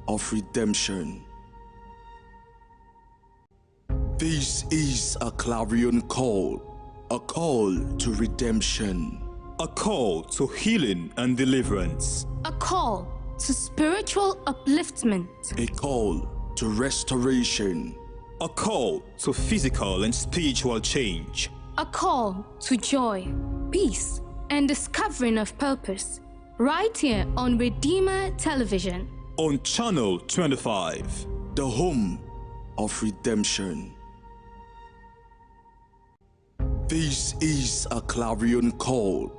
of redemption. This is a clarion call, a call to redemption. A call to healing and deliverance. A call to spiritual upliftment. A call to restoration. A call to physical and spiritual change. A call to joy, peace, and discovering of purpose. Right here on Redeemer Television. On Channel 25. The home of redemption. This is a clarion call,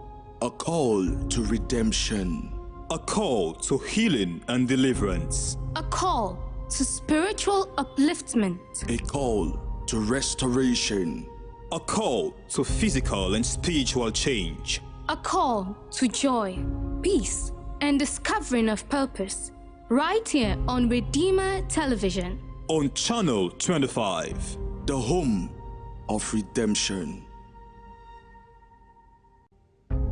a call to redemption. A call to healing and deliverance. A call to spiritual upliftment. A call to restoration. A call to physical and spiritual change. A call to joy, peace, and discovering of purpose. Right here on Redeemer Television. On Channel 25. The home of redemption.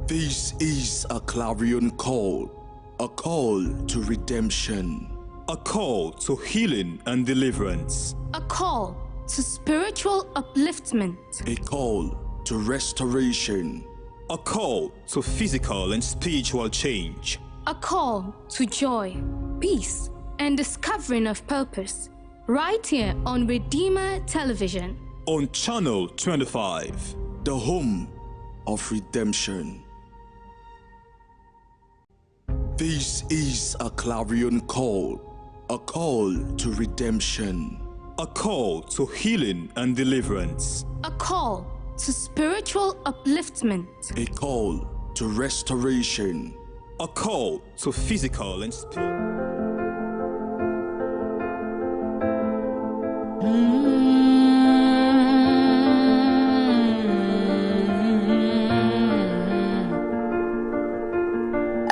This is a clarion call, a call to redemption. A call to healing and deliverance. A call to spiritual upliftment. A call to restoration. A call to physical and spiritual change. A call to joy, peace, and discovering of purpose. Right here on Redeemer Television. On Channel 25. The home of redemption. This is a clarion call, a call to redemption. A call to healing and deliverance. A call to spiritual upliftment. A call to restoration. A call to physical and spiritual.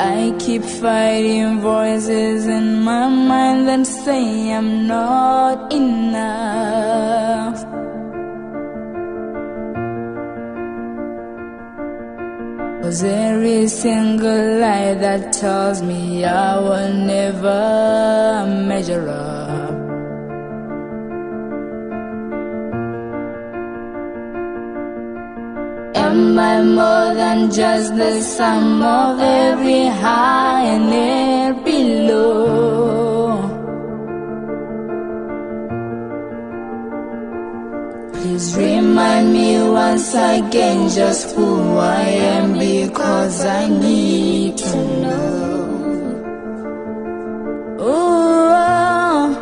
I keep fighting voices in my mind that say I'm not enough. Cause every single lie that tells me I will never measure up. Am I more than just the sum of every high and every low? Please remind me once again just who I am, because I need to know. Oh,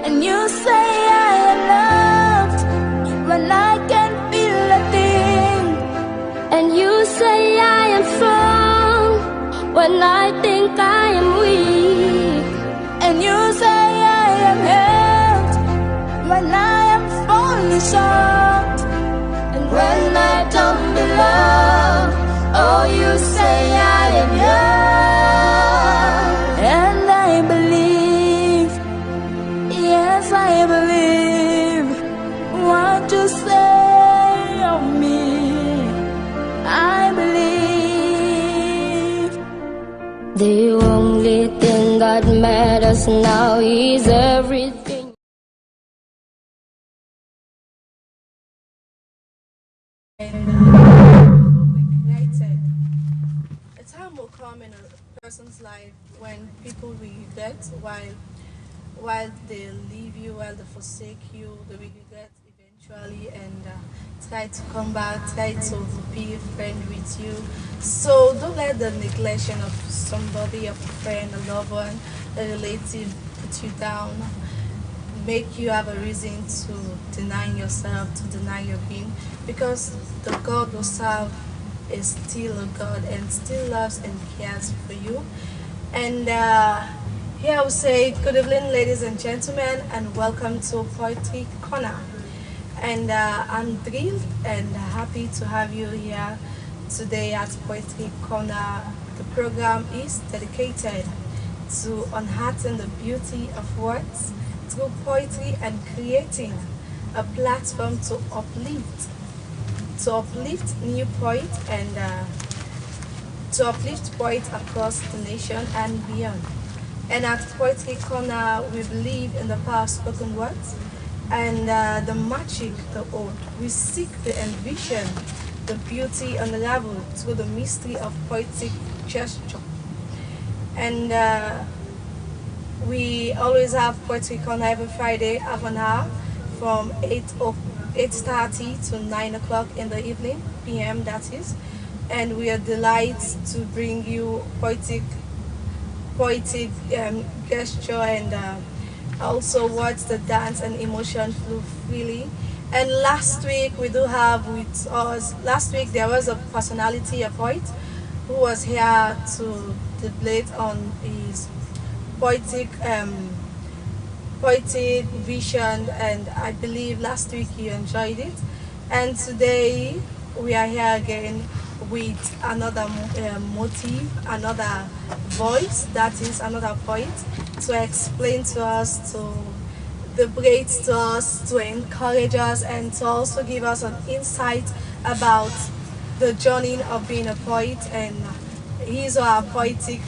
and you say I am loved when I can't feel a thing. And you say I am strong when I think I am weak. And you say I am held when I am falling short. And when I don't belong, oh, you say I am young. And I believe, yes, I believe what you say of me. I believe the only thing that matters now is everything. Ignited. A time will come in a person's life when people will regret while they leave you, while they forsake you, they will regret eventually and try to come back, try to be a friend with you. So don't let the neglection of somebody, of a friend, a loved one, a relative put you down, make you have a reason to deny yourself, to deny your being, because the God we serve is still a God and still loves and cares for you. And here I will say good evening, ladies and gentlemen, and welcome to Poetry Corner. And I'm thrilled and happy to have you here today at Poetry Corner. The program is dedicated to unearthing the beauty of words through poetry and creating a platform to uplift new poets and to uplift poets across the nation and beyond. And at Poetry Corner, we believe in the power of spoken words and the magic, the old. We seek to envision the beauty unraveled through the mystery of poetic gesture. And we always have Poetry Corner every Friday, half an hour, from 8:30 to 9 o'clock in the evening, p.m. that is. And we are delighted to bring you poetic gesture and also words that dance and emotion flow freely. And last week we do have with us, last week there was a personality, a poet, who was here to debate on his poetic poetic vision, and I believe last week you enjoyed it. And today we are here again with another motive, another voice, that is another poet, to explain to us, to debate to us, to encourage us, and to also give us an insight about the journey of being a poet. And he's our poetic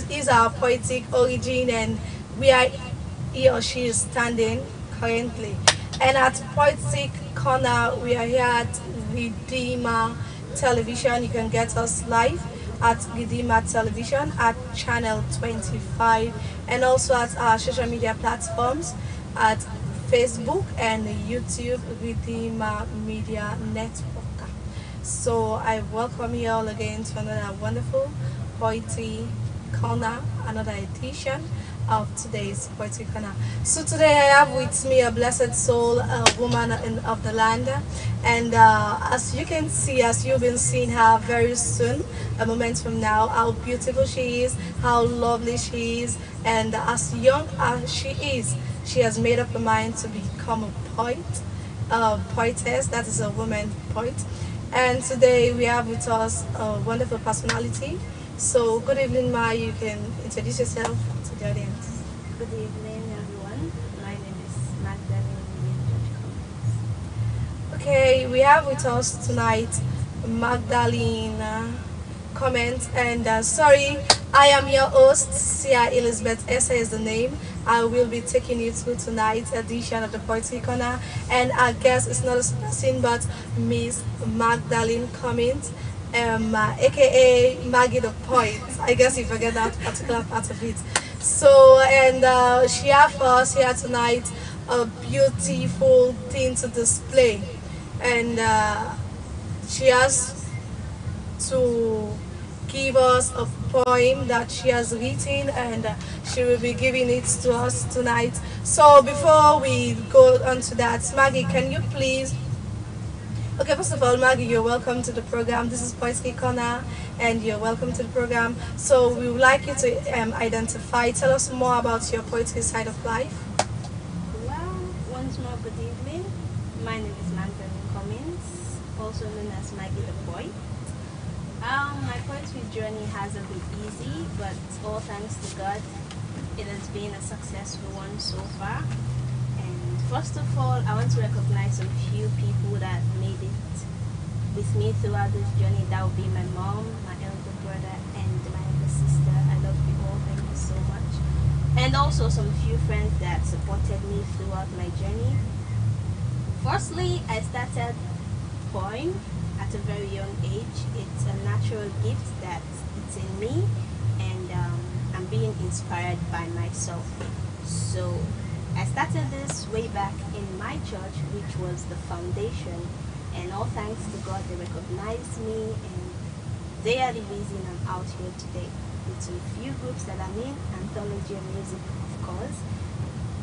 is our poetic origin, and where he or she is standing currently. And at Poetic Corner, we are here at Redeemer Television. You can get us live at Redeemer Television at channel 25, and also at our social media platforms at Facebook and YouTube, Redeemer Media Network. So I welcome you all again to another wonderful Poetry Corner, another edition of today's Poetry Corner. So today I have with me a blessed soul, a woman of the land, and as you can see, as you've been seeing her very soon, a moment from now, how beautiful she is, how lovely she is, and as young as she is, she has made up her mind to become a poet, a poetess, that is a woman poet. And today we have with us a wonderful personality. So good evening, Ma. You can introduce yourself to the audience. Good evening, everyone. My name is Magdalene Lilian George-Cummings. Okay, we have with us tonight Magdalene Comment, and sorry, I am your host, Sia Elizabeth. ESSEH is the name. I will be taking you through tonight's edition of the Poetry Corner, and our guest is not a person but Miss Magdalene Cummings, aka Maggie the Poet. I guess you forget that particular part of it. So, and she has for us here tonight a beautiful thing to display, and she has to give us a poem that she has written, and she will be giving it to us tonight. So before we go on to that, Maggie, can you please... Okay, first of all, Maggie, you're welcome to the program. This is Poetry Corner, and you're welcome to the program. So we would like you to tell us more about your poetry side of life. Well, once more, good evening. My name is Magdalene Cummings, also known as Maggie the Poet. My poetry journey hasn't been easy, but all thanks to God, it has been a successful one so far. And first of all, I want to recognize a few people that made it with me throughout this journey. That would be my mom, my elder brother, and my elder sister. I love you all. Thank you so much. And also some few friends that supported me throughout my journey. Firstly, I started poem at a very young age. It's a natural gift that it's in me, and I'm being inspired by myself. So I started this way back in my church, which was the foundation, and all thanks to God, they recognized me, and they are the reason I'm out here today. With some few groups that I'm in, anthology and music, of course.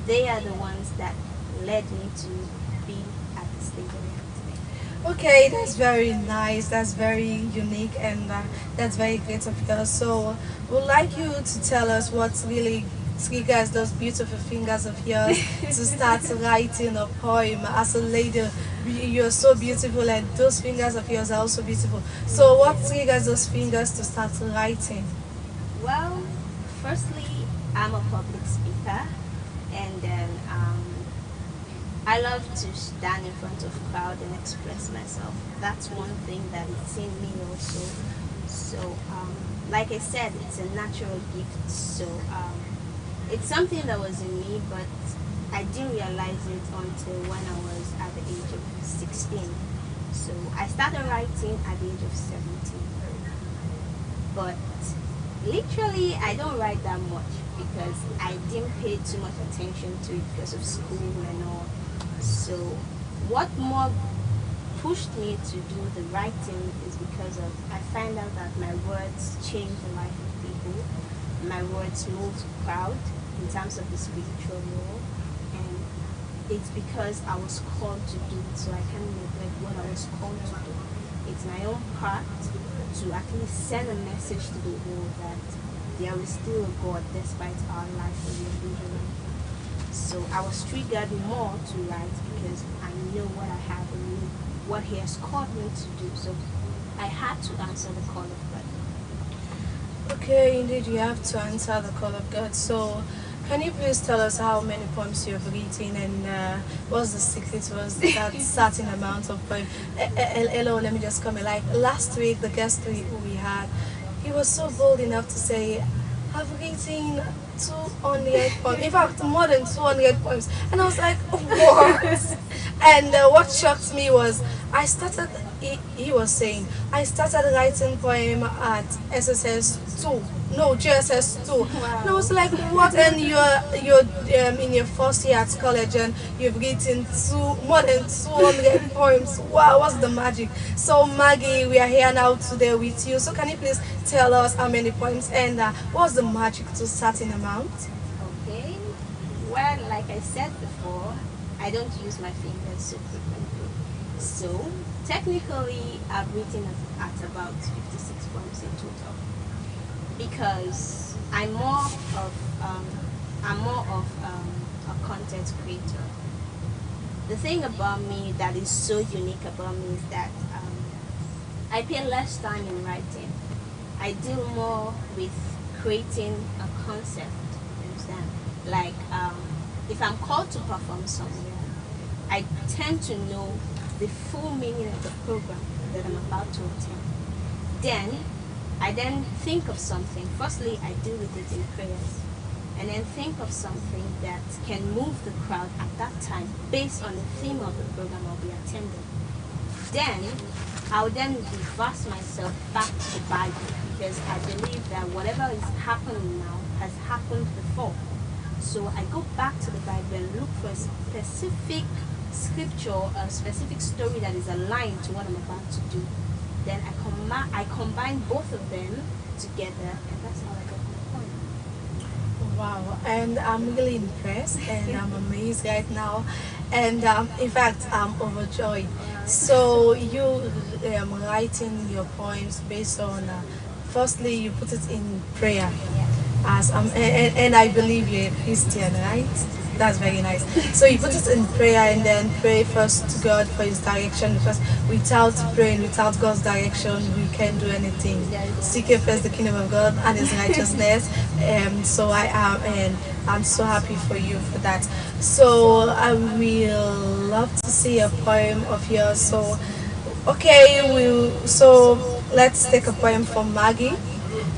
They are the ones that led me to be at the stage I am today. Okay, that's very nice, that's very unique, and that's very great of yours. So we'd like you to tell us what really triggers those beautiful fingers of yours to start writing a poem. As a lady, you're so beautiful, and those fingers of yours are also beautiful. So what triggers those fingers to start writing? Well, firstly, I'm a public speaker, and then I love to stand in front of a crowd and express myself. That's one thing that it's in me also. So like I said, it's a natural gift. So it's something that was in me, but I didn't realize it until when I was at the age of 16. So I started writing at the age of 17. But literally, I don't write that much because I didn't pay too much attention to it because of school and all. So what more pushed me to do the writing is because of I find out that my words change the life of people. My words move the crowd in terms of the spiritual role, and it's because I was called to do it, so I can't neglect what I was called to do. It's my own part to at least send a message to the world that there is still a God despite our life that we are living. So I was triggered more to write because I know what I have in me, what He has called me to do. So I had to answer the call of God. Okay, indeed, you have to answer the call of God. So, can you please tell us how many poems you have written and what's the secret was that certain amount of poems? Hello, let me just come in. Like last week, the guest we had, he was so bold enough to say, I've written 200 poems. In fact, more than 200 poems. And I was like, what? And what shocked me was I started. He was saying I started writing poem at SSS 2. No, JSS 2. Wow. And I was like, what? And you're in your first year at college and you've written more than 200 poems. Wow, what's the magic? So Maggie, we are here now today with you. So can you please tell us how many poems and what's the magic to certain amount? Okay. Well, like I said before, I don't use my fingers so frequently. So technically, I've written at about 56 poems in total because I'm more of a content creator. The thing about me that is so unique about me is that I pay less time in writing. I deal more with creating a concept. You understand? Like if I'm called to perform somewhere, I tend to know the full meaning of the program that I'm about to attend. Then I think of something. Firstly, I deal with it in prayers, and then think of something that can move the crowd at that time based on the theme of the program I'll be attending. Then I'll reverse myself back to the Bible because I believe that whatever is happening now has happened before. So I go back to the Bible and look for a specific scripture, a specific story that is aligned to what I'm about to do. Then I combine both of them together, and that's how I get my point. Wow, and I'm really impressed and I'm amazed right now, and in fact I'm overjoyed. So you writing your poems based on firstly you put it in prayer, as and I believe you're a Christian, right? That's very nice. So you put it in prayer and then pray first to God for His direction, because without praying, without God's direction, we can't do anything. Seek ye first the kingdom of God and His righteousness. So I am, and I'm so happy for you for that. So I will love to see a poem of yours. So okay, so let's take a poem from Maggie.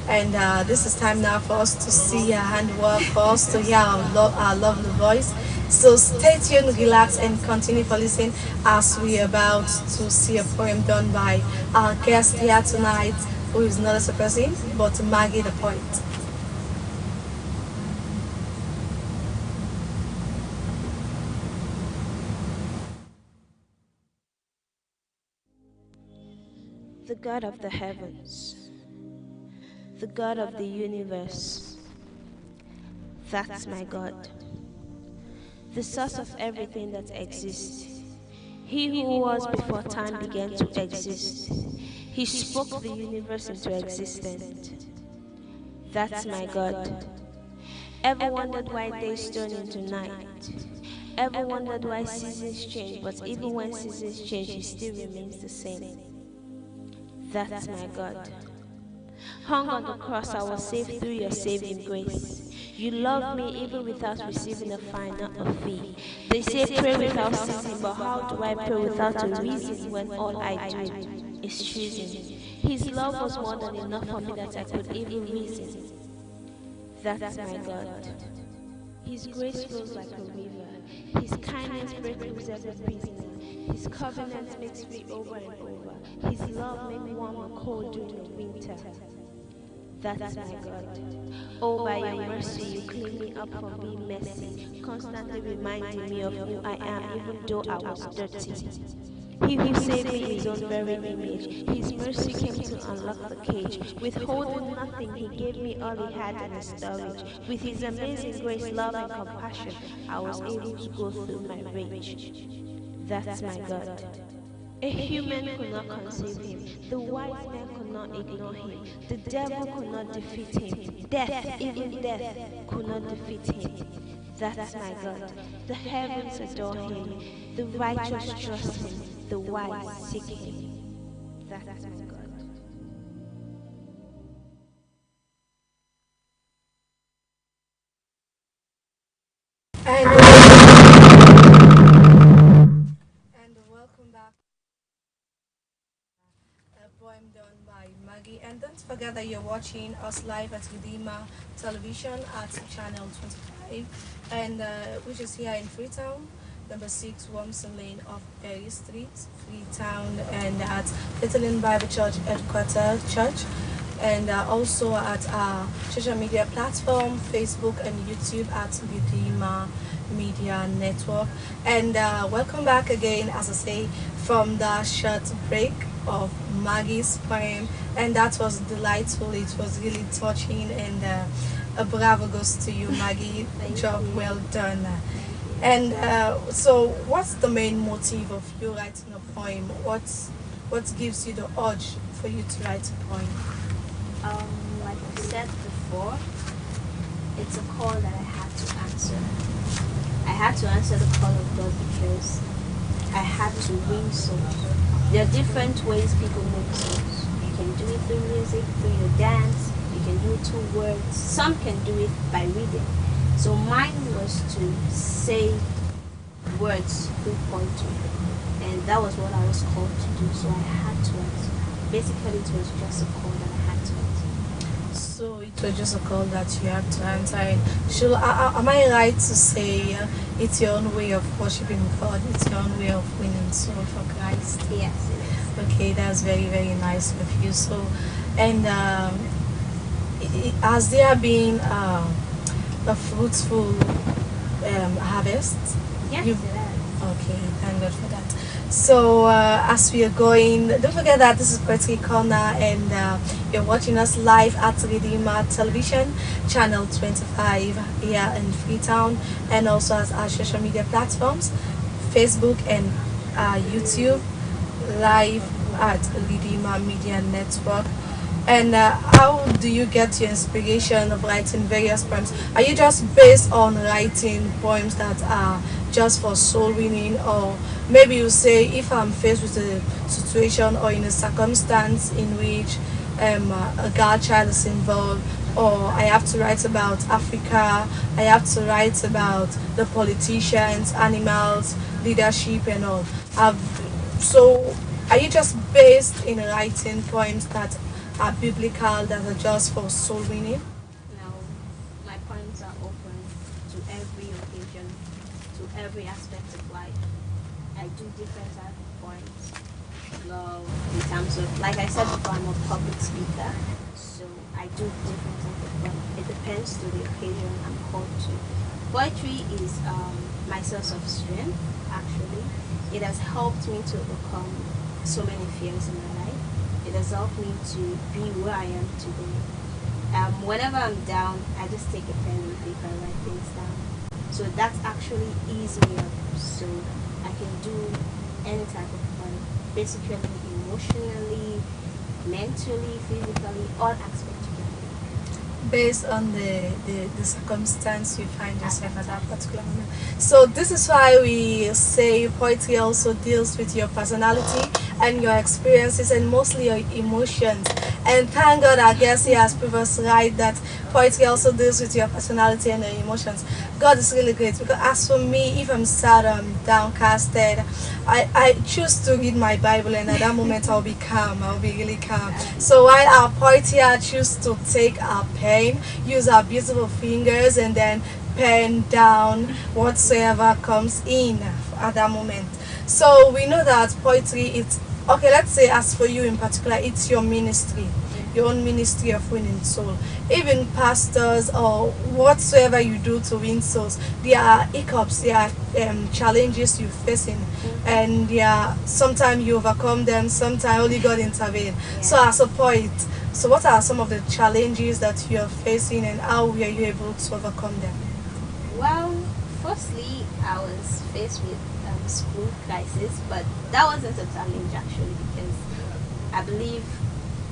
And this is time now for us to see her handwork, for us to hear our lovely voice. So stay tuned, relax, and continue for listening as we are about to see a poem done by our guest here tonight, who is not a person, but Maggie the poet. The God of the heavens, the God of the universe, that's my God, the source of everything that exists, He who was before time began to exist. He spoke the universe into existence. That's my God. Ever wondered why days turn into night? Ever wondered why seasons change, but even when seasons change, He still remains the same? That's my God. Hung on the cross, I was saved through your saving grace. You love me even without receiving a fine, not a fee. They say pray without ceasing, but how do I pray without a reason when all I do is choosing? His love was more than enough for me that I could even reason. That's my God. His grace flows like a river. His kindness breaks every prisoner. His covenant makes free over and over. His love makes warm or cold during the winter. That's my God. Oh, by your mercy, you clean me up from being messy, constantly reminding me of who I am, even though I was dirty. He who saved me in his own very image. His mercy came to unlock the cage. Withholding nothing, he gave me all he had in his storage. With his amazing grace, love, and compassion, I was able to go through my rage. That's my God. A human could not conceive him. The wise man could not ignore him. The devil could not defeat him. Death, even death, could not defeat him. That's my God. The heavens adore him. The righteous trust him. The wise seek him. That's my God. And welcome back. A poem done by Maggie. And don't forget that you're watching us live at Redeemer Television at channel 25, and which is here in Freetown, number 6 Wormson Lane off Perry Street, Freetown, and at Little Bible Church Headquarter Church, and also at our social media platform, Facebook and YouTube at Redeemer Media Network. And welcome back again, as I say, from the short break of Maggie's poem, and that was delightful. It was really touching, and a bravo goes to you, Maggie. Job well done. And so, what's the main motive of you writing a poem? What gives you the urge for you to write a poem? Like I said before, it's a call that I had to answer. I had to answer the call of God because I had to win souls. There are different ways people win souls. You can do it through music, through your dance, you can do it through words. Some can do it by reading. So mine was to say words through poetry. And that was what I was called to do, so I had to answer. Basically, it was just a call that I had to answer. So it was just a call that you had to answer. And am I right to say it's your own way of worshiping God? It's your own way of winning soul for Christ? Yes, it is. Okay, that's very, very nice of you. So, and has there been a fruitful harvest? Yes, it has. Okay, thank God for that. So as we are going, don't forget that this is Poetry Corner, and you're watching us live at Redeemer Television, channel 25 here in Freetown, and also at our social media platforms, Facebook and YouTube, live at Redeemer Media Network. And how do you get your inspiration of writing various poems? Are you just based on writing poems that are just for soul winning, or maybe you say, if I'm faced with a situation or in a circumstance in which a girl child is involved, or I have to write about Africa, I have to write about the politicians, animals, leadership and all. So are you just based in writing poems that are biblical, that are just for soul winning? No, my poems are open to every occasion, to every aspect of life. I do different types of poems. In terms of, like I said before, I'm a public speaker, so I do different types of poems. It depends to the occasion I'm called to. Poetry is my source of strength, actually. It has helped me to overcome so many fears in my life. It has helped me to be where I am today. Whenever I'm down, I just take a pen and paper and write things down. So that's actually eased me up, so I can do any type of poem, basically emotionally, mentally, physically, all aspects of life. Based on the circumstance you find yourself at that particular moment. So this is why we say poetry also deals with your personality and your experiences and mostly your emotions. And thank God, I guess he has proved us right that poetry also deals with your personality and your emotions. God is really great, because as for me, if I'm sad or I'm downcasted, I choose to read my Bible, and at that moment I'll be calm. I'll be really calm. So while our poetry, I choose to take our pen, use our beautiful fingers, and then pen down whatsoever comes in at that moment. So we know that poetry, it's okay. Let's say, as for you in particular, it's your ministry, your own ministry of winning soul. Even pastors or whatsoever you do to win souls, there are hiccups, there are challenges you're facing, and sometimes you overcome them, sometimes only God intervene. So as a poet, so what are some of the challenges that you're facing, and how were you able to overcome them? Well, firstly, I was faced with school crisis, but that wasn't a challenge actually, because I believe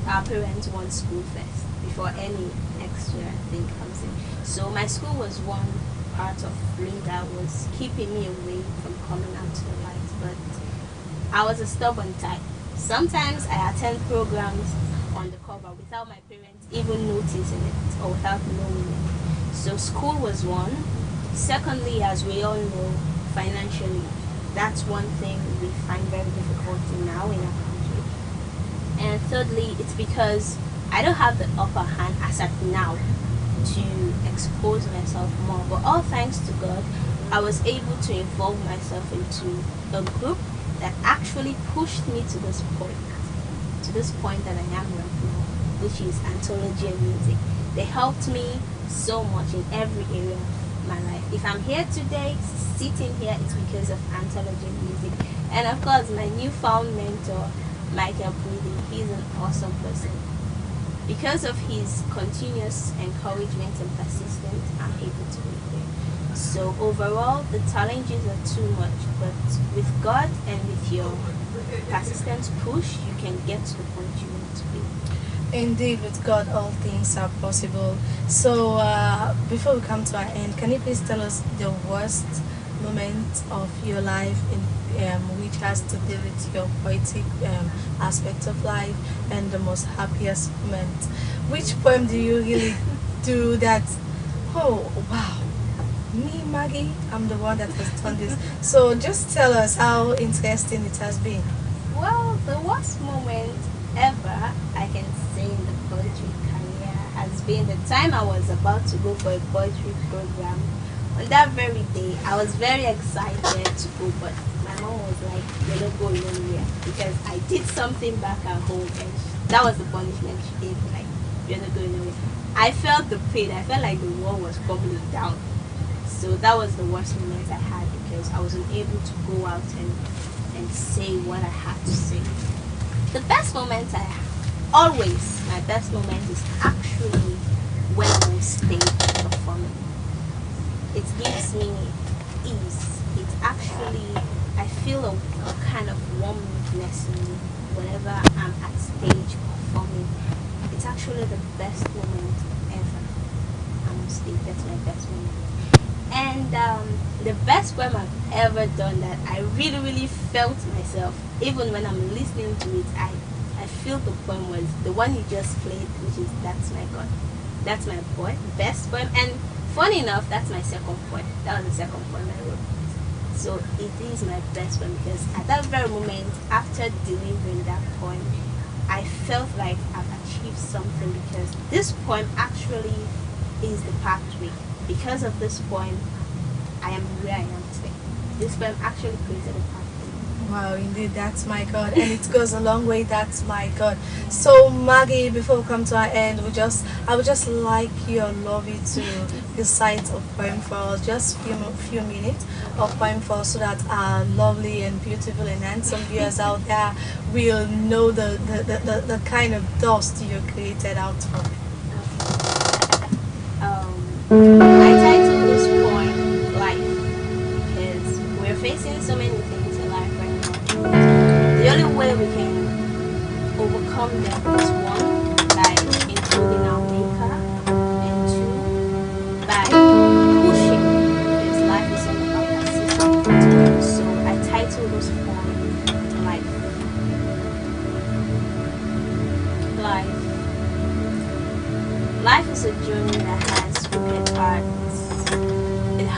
our parents want school first before any extra thing comes in. So my school was one part of me that was keeping me away from coming out to the light, but I was a stubborn type. Sometimes I attend programs on the cover without my parents even noticing it or without knowing it. So school was one. Secondly, as we all know, financially, that's one thing we find very difficult now in our country. And thirdly, it's because I don't have the upper hand as at now to expose myself more. But all thanks to God, I was able to involve myself into a group that actually pushed me to this point that I am right now, which is anthology and music. They helped me so much in every area of my life. If I'm here today, sitting here, it's because of anthology and music. And of course, my newfound mentor, Michael Breeden, he's an awesome person. Because of his continuous encouragement and persistence, I'm able to be here. So overall, the challenges are too much, but with God and with your persistence push, you can get to the point you want to be. Indeed, with God, all things are possible. So before we come to our end, can you please tell us the worst moment of your life which has to do with your poetic aspect of life, and the most happiest moment? Which poem do you really do that, oh wow, me Maggie, I'm the one that has done this? So just tell us how interesting it has been. Well, the worst moment ever, I can say, in the poetry career has been the time I was about to go for a poetry program. On that very day, I was very excited to go, but my mom was like, "You're not going anywhere," because I did something back at home, and that was the punishment she gave me. Like, "You're not going anywhere." I felt the pain. I felt like the wall was crumbling down. So that was the worst moment I had, because I wasn't able to go out and say what I had to say. The best moment my best moment is actually when I'm on stage performing. It gives me ease. It actually, I feel a kind of warmness in me whenever I'm at stage performing. It's actually the best moment ever. I'm on stage, that's my best moment. And the best poem I've ever done that I really, really felt myself, even when I'm listening to it, I feel the poem was the one you just played, which is That's My God. That's my best poem. And funny enough, that's my second poem. That was the second poem I wrote. So it is my best poem, because at that very moment, after delivering that poem, I felt like I've achieved something, because this poem actually is the pathway. Because of this poem, I am where I am today. This poem actually created a pathway. Wow, indeed, that's my God, and it goes a long way. That's my God. So Maggie, before we come to our end, I would just like you or love you to recite a poem for us, just few minutes of poem for us, so that our lovely and beautiful and handsome viewers out there will know the kind of dust you created out of. I titled this poem Life, because we're facing so many things in life right now. The only way we can overcome them is, one, by including our maker, and two, by pushing, because life is all about persistence. So I titled this poem Life. Life.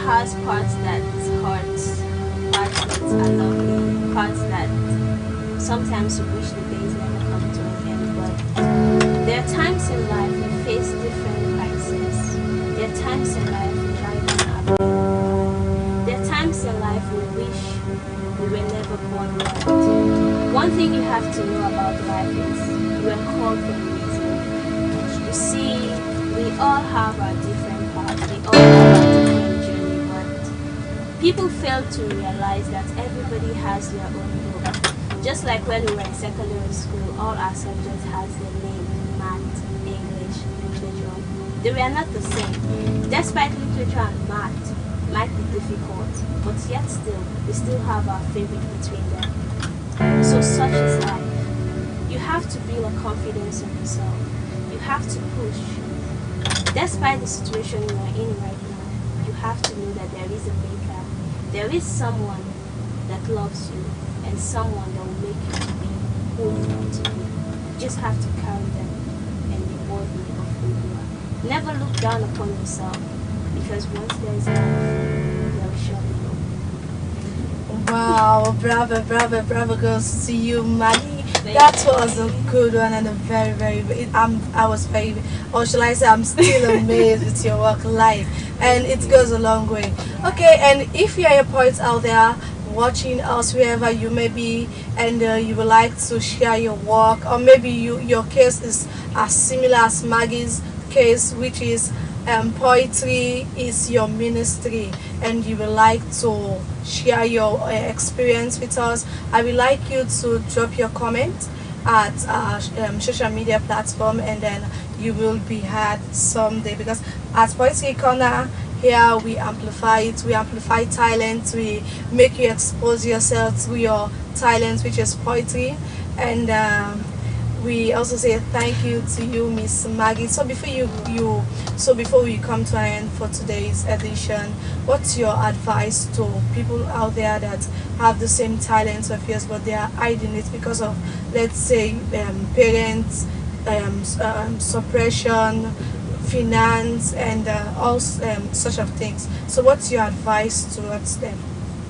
has parts that hurt, parts that are lovely, parts that sometimes we wish the days never come to an end. But there are times in life we face different crises. There are times in life we try to navigate. There are times in life we wish we were never born right. One thing you have to know about life is you are called for a reason. You see, we all have our different paths. We all have our different journey, but people fail to realize that everybody has their own book. Just like when we were in secondary school, all our subjects has their name: math, English, literature. They were not the same. Despite literature and math might be difficult, but yet still, we still have our favorite between them. So such is life. You have to build a confidence in yourself. You have to push. Despite the situation you are in right now, you have to know that there is a maker. There is someone that loves you and someone that will make you be who you want to be. You just have to carry them and be worthy of who you are. Never look down upon yourself, because once there is love, there will surely be. Wow, bravo goes to you, Maggie. That was a good one and a very, I was very, or shall I say, I'm still amazed with your work life, and it goes a long way. Okay, and if you're a poet out there watching us wherever you may be, and you would like to share your work, or maybe your case is as similar as Maggie's case, which is poetry is your ministry, and you would like to share your experience with us, I would like you to drop your comment at our social media platform, and then you will be heard someday, because at Poetry Corner here we amplify it, we amplify talent, we make you expose yourself to your talent, which is poetry. And we also say thank you to you, Miss Maggie. So before we come to an end for today's edition, what's your advice to people out there that have the same talents of yours, but they are hiding it because of, let's say, parents, suppression, finance, and all such of things? So what's your advice towards them?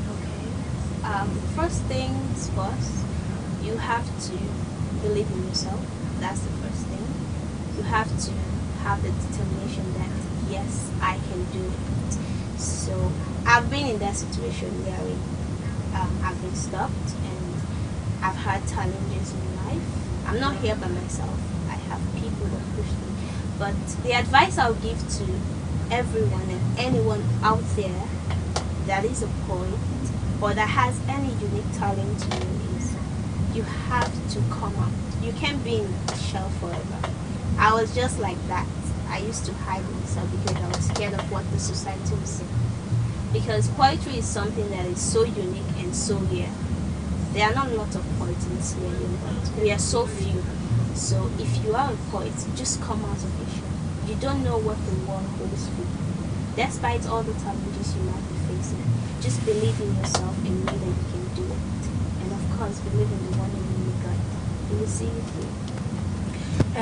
Okay. First things first, you have to believe in yourself. That's the first thing. You have to have the determination that yes, I can do it. So I've been in that situation where I've been stopped and I've had challenges in life. I'm not here by myself. I have people that push me. But the advice I'll give to everyone and anyone out there that is a poet or that has any unique talent to you is you have to come out. You can't be in a shell forever. I was just like that. I used to hide myself because I was scared of what the society would say. Because poetry is something that is so unique and so rare. There are not a lot of poets in Sierra Leone, but we are so few. So if you are a poet, just come out of your shell. You don't know what the world holds for you. Despite all the challenges you might be facing, just believe in yourself and know that you can do it. And of course, believe in the one and only God. He will see you through.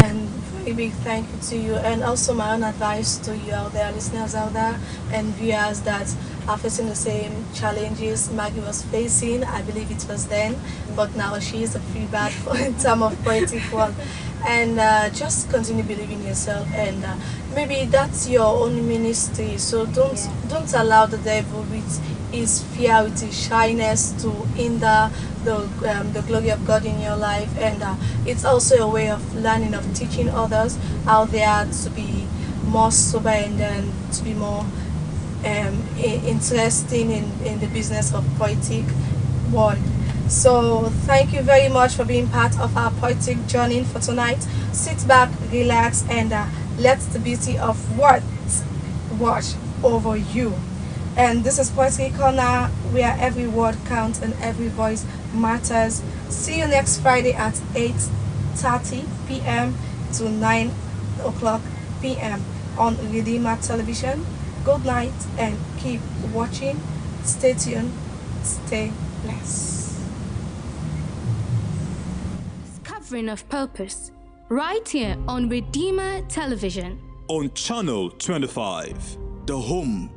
And very big thank you to you, and also my own advice to you out there, listeners out there and viewers that are facing the same challenges Maggie was facing. I believe it was then, but now she is a free bird in terms of poetic work. And just continue believing in yourself, and maybe that's your own ministry. So don't allow the devil with his fear, with his shyness to hinder the glory of God in your life. And it's also a way of learning, of teaching others out there to be more sober and then to be more interesting in the business of poetic world. So thank you very much for being part of our poetic journey for tonight. Sit back, relax, and let the beauty of words wash over you. And this is Poetry Corner, where every word counts and every voice matters. See you next Friday at 8:30 p.m. to 9 o'clock p.m. on Redeemer Television. Good night and keep watching. Stay tuned. Stay blessed. Discovering of purpose, right here on Redeemer Television. On Channel 25. The home